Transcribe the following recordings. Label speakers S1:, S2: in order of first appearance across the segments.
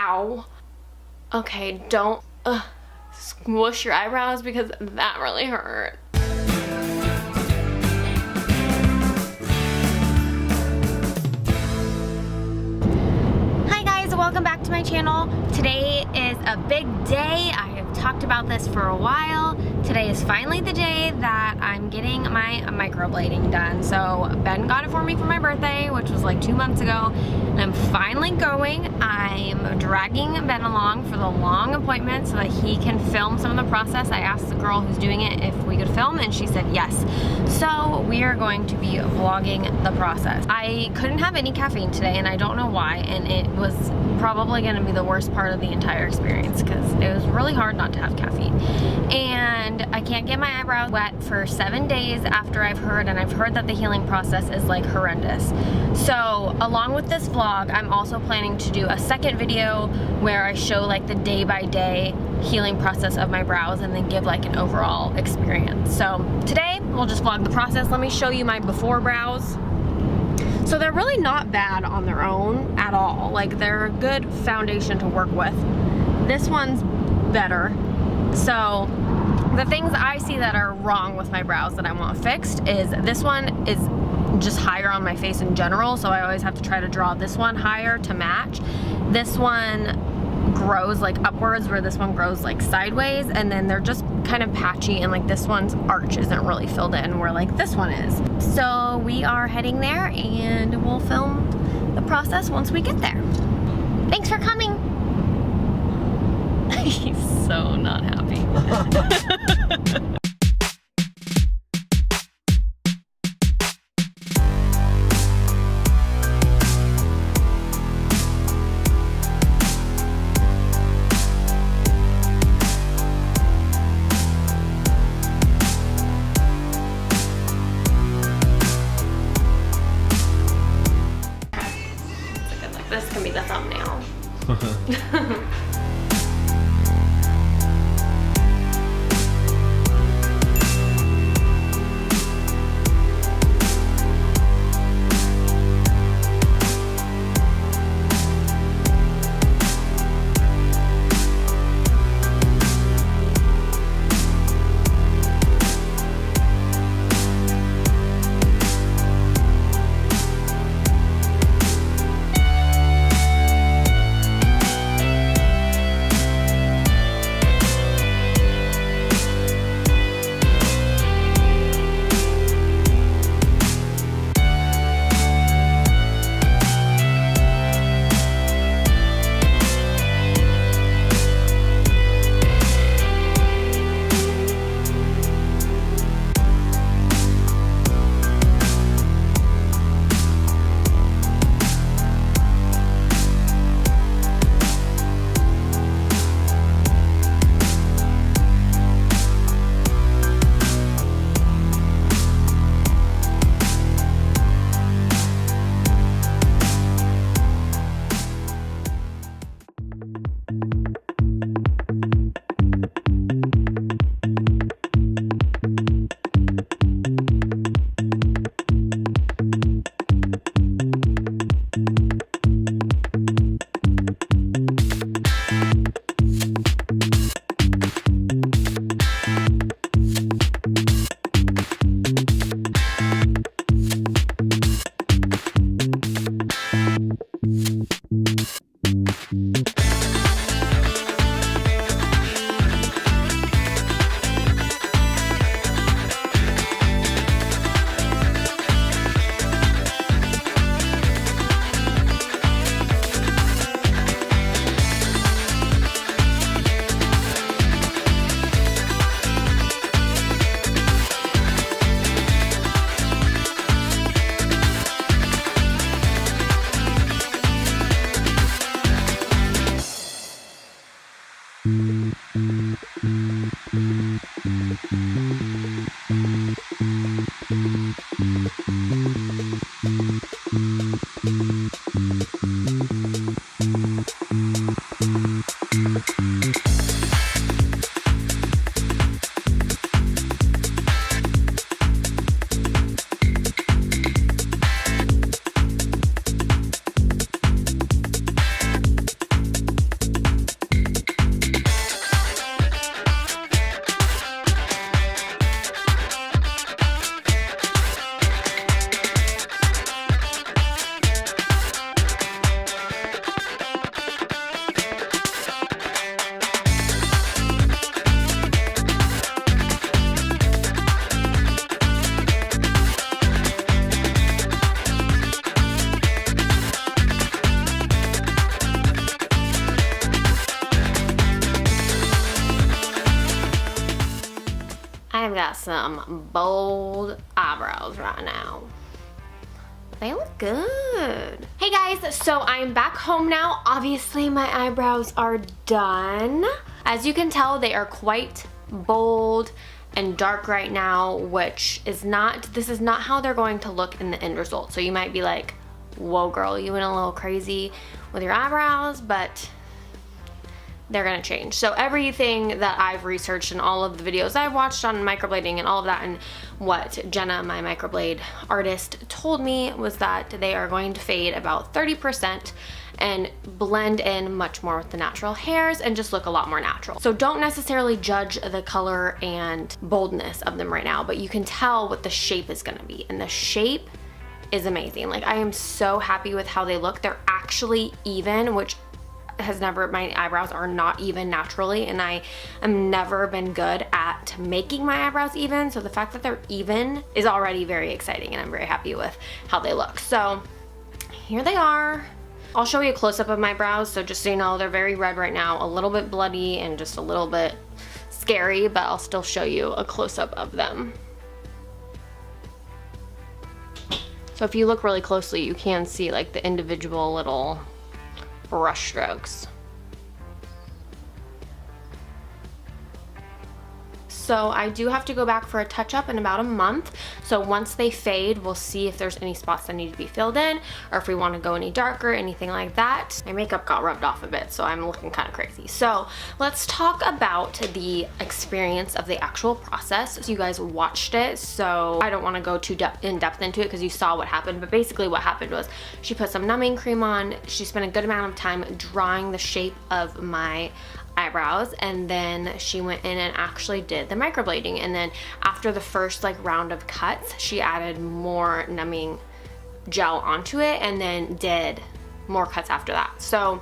S1: Ow. Okay, don't squish your eyebrows because that really hurt. Hi guys, welcome back to my channel. Today is a big day. I have talked about this for a while. Today is finally the day that I'm getting my microblading done. So Ben got it for me for my birthday, which was like 2 months ago, and I'm finally going. I'm dragging Ben along for the long appointment so that he can film some of the process. I asked the girl who's doing it if we could film, and she said yes. So we are going to be vlogging the process. I couldn't have any caffeine today, and I don't know why, and it was probably going to be the worst part of the entire experience because it was really hard not to have caffeine. And I can't get my eyebrows wet for 7 days after I've heard, and I've heard that the healing process is like horrendous. So along with this vlog, I'm also planning to do a second video where I show like the day-by-day healing process of my brows and then give like an overall experience. So today we'll just vlog the process. Let me show you my before brows. So they're really not bad on their own at all. Like, they're a good foundation to work with. This one's better. So the things I see that are wrong with my brows that I want fixed is this one is just higher on my face in general, so I always have to try to draw this one higher to match. This one grows like upwards where this one grows like sideways, and then they're just kind of patchy, and like this one's arch isn't really filled in where like this one is. So we are heading there and we'll film the process once we get there. Thanks for coming. He's so not happy. This can be the thumbnail. I've got some bold eyebrows right now. They look good. Hey guys, so I'm back home now. Obviously my eyebrows are done. As you can tell, they are quite bold and dark right now, which is not, this is not how they're going to look in the end result. So you might be like, whoa girl, you went a little crazy with your eyebrows, but they're gonna change. So everything that I've researched and all of the videos I've watched on microblading and all of that, and what Jenna, my microblade artist, told me was that they are going to fade about 30% and blend in much more with the natural hairs and just look a lot more natural. So don't necessarily judge the color and boldness of them right now, but you can tell what the shape is gonna be, and the shape is amazing. Like, I am so happy with how they look. They're actually even, which has never, my eyebrows are not even naturally, and I am never been good at making my eyebrows even, so the fact that they're even is already very exciting, and I'm very happy with how they look. So here they are. I'll show you a close-up of my brows, so just so you know, they're very red right now, a little bit bloody and just a little bit scary, but I'll still show you a close-up of them. So if you look really closely, you can see like the individual little brush strokes. So I do have to go back for a touch-up in about a month. So once they fade, we'll see if there's any spots that need to be filled in, or if we want to go any darker, anything like that. My makeup got rubbed off a bit, so I'm looking kind of crazy. So let's talk about the experience of the actual process. So you guys watched it, so I don't want to go too in depth into it because you saw what happened. But basically what happened was she put some numbing cream on. She spent a good amount of time drawing the shape of my eyebrows, and then she went in and actually did the microblading. And then after the first like round of cuts, she added more numbing gel onto it and then did more cuts after that. So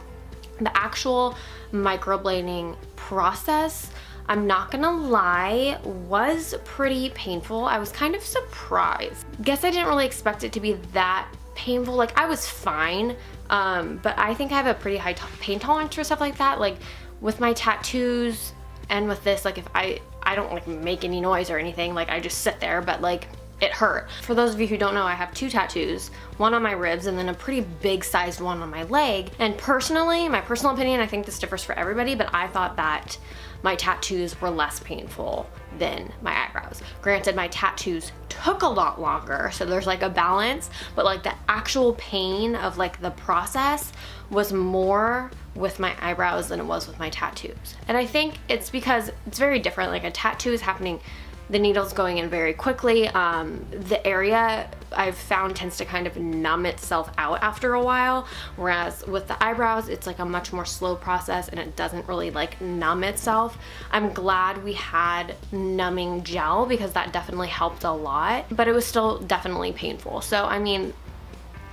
S1: the actual microblading process, I'm not gonna lie, was pretty painful. I was kind of surprised. Guess I didn't really expect it to be that painful. Like, I was fine, but I think I have a pretty high pain tolerance for stuff like that. Like with my tattoos and with this, like if I don't like make any noise or anything, like I just sit there, but like it hurt. For those of you who don't know, I have 2 tattoos, one on my ribs and then a pretty big sized one on my leg. And personally, my personal opinion, I think this differs for everybody, but I thought that my tattoos were less painful than my eyebrows. Granted, my tattoos took a lot longer, so there's like a balance, but like the actual pain of like the process was more with my eyebrows than it was with my tattoos. And I think it's because it's very different. Like a tattoo is happening, the needle's going in very quickly. The area I've found tends to kind of numb itself out after a while, whereas with the eyebrows, it's like a much more slow process and it doesn't really like numb itself. I'm glad we had numbing gel because that definitely helped a lot, but it was still definitely painful. So I mean,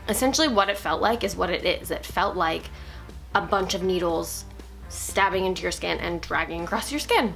S1: essentially what it felt like is what it is. It felt like a bunch of needles stabbing into your skin and dragging across your skin,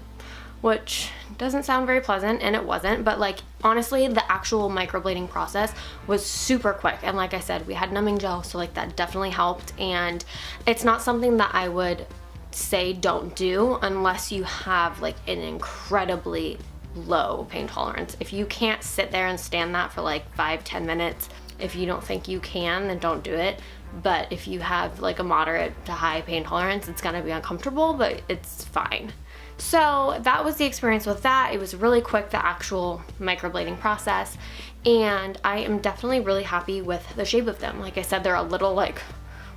S1: which doesn't sound very pleasant, and it wasn't. But like honestly, the actual microblading process was super quick, and like I said, we had numbing gel, so like that definitely helped. And it's not something that I would say don't do unless you have like an incredibly low pain tolerance. If you can't sit there and stand that for like 5-10 minutes, if you don't think you can, then don't do it. But if you have like a moderate to high pain tolerance, it's gonna be uncomfortable, but it's fine. So that was the experience with that. It was really quick, the actual microblading process, and I am definitely really happy with the shape of them. Like I said, they're a little like,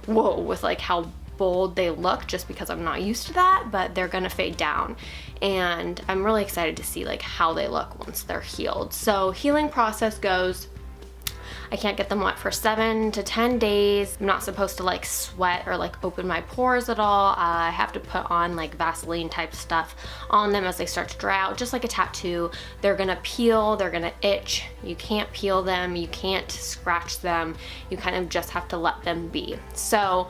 S1: whoa, with like how bold they look, just because I'm not used to that, but they're gonna fade down. And I'm really excited to see like how they look once they're healed. So healing process goes, I can't get them wet for 7 to 10 days. I'm not supposed to like sweat or like open my pores at all. I have to put on like Vaseline type stuff on them as they start to dry out, just like a tattoo. They're gonna peel, they're gonna itch. You can't peel them, you can't scratch them. You kind of just have to let them be. So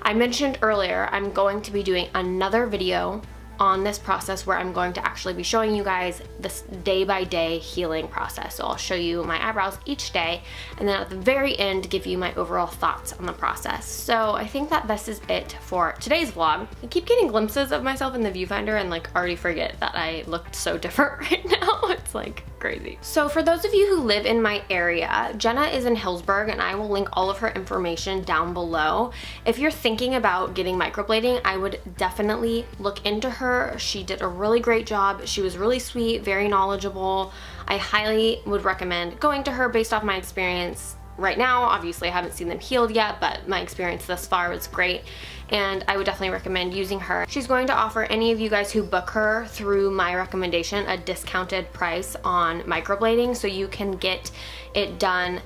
S1: I mentioned earlier, I'm going to be doing another video on this process where I'm going to actually be showing you guys this day-by-day healing process. So I'll show you my eyebrows each day, and then at the very end give you my overall thoughts on the process. So I think that this is it for today's vlog. I keep getting glimpses of myself in the viewfinder and like already forget that I looked so different right now. It's like crazy. So for those of you who live in my area, Jenna is in Hillsburg, and I will link all of her information down below. If you're thinking about getting microblading, I would definitely look into her. She did a really great job. She was really sweet, very knowledgeable. I highly would recommend going to her based off my experience right now. Obviously I haven't seen them healed yet, but my experience thus far was great, and I would definitely recommend using her. She's going to offer any of you guys who book her through my recommendation a discounted price on microblading, so you can get it done,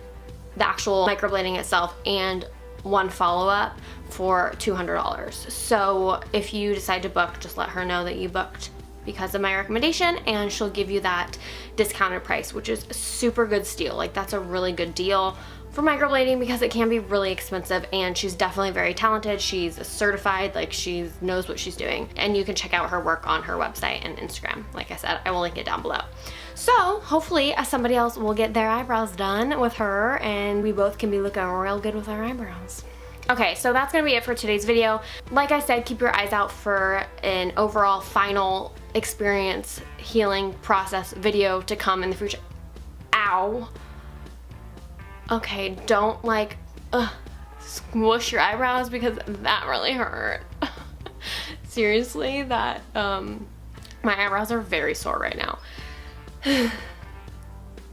S1: the actual microblading itself and one follow-up, for $200. So if you decide to book, just let her know that you booked because of my recommendation, and she'll give you that discounted price, which is a super good steal. Like, that's a really good deal for microblading because it can be really expensive, and she's definitely very talented. She's certified, like she knows what she's doing, and you can check out her work on her website and Instagram. Like I said, I will link it down below. So hopefully somebody else will get their eyebrows done with her, and we both can be looking real good with our eyebrows. Okay, so that's gonna be it for today's video. Like I said, keep your eyes out for an overall final experience healing process video to come in the future. Ow. Okay, don't like squish your eyebrows because that really hurt. Seriously, that my eyebrows are very sore right now.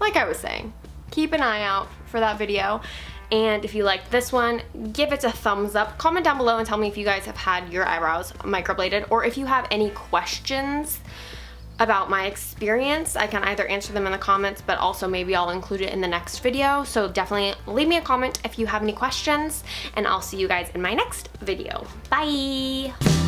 S1: Like I was saying, keep an eye out for that video. And if you liked this one, give it a thumbs up. Comment down below and tell me if you guys have had your eyebrows microbladed, or if you have any questions about my experience. I can either answer them in the comments, but also maybe I'll include it in the next video. So definitely leave me a comment if you have any questions, and I'll see you guys in my next video. Bye!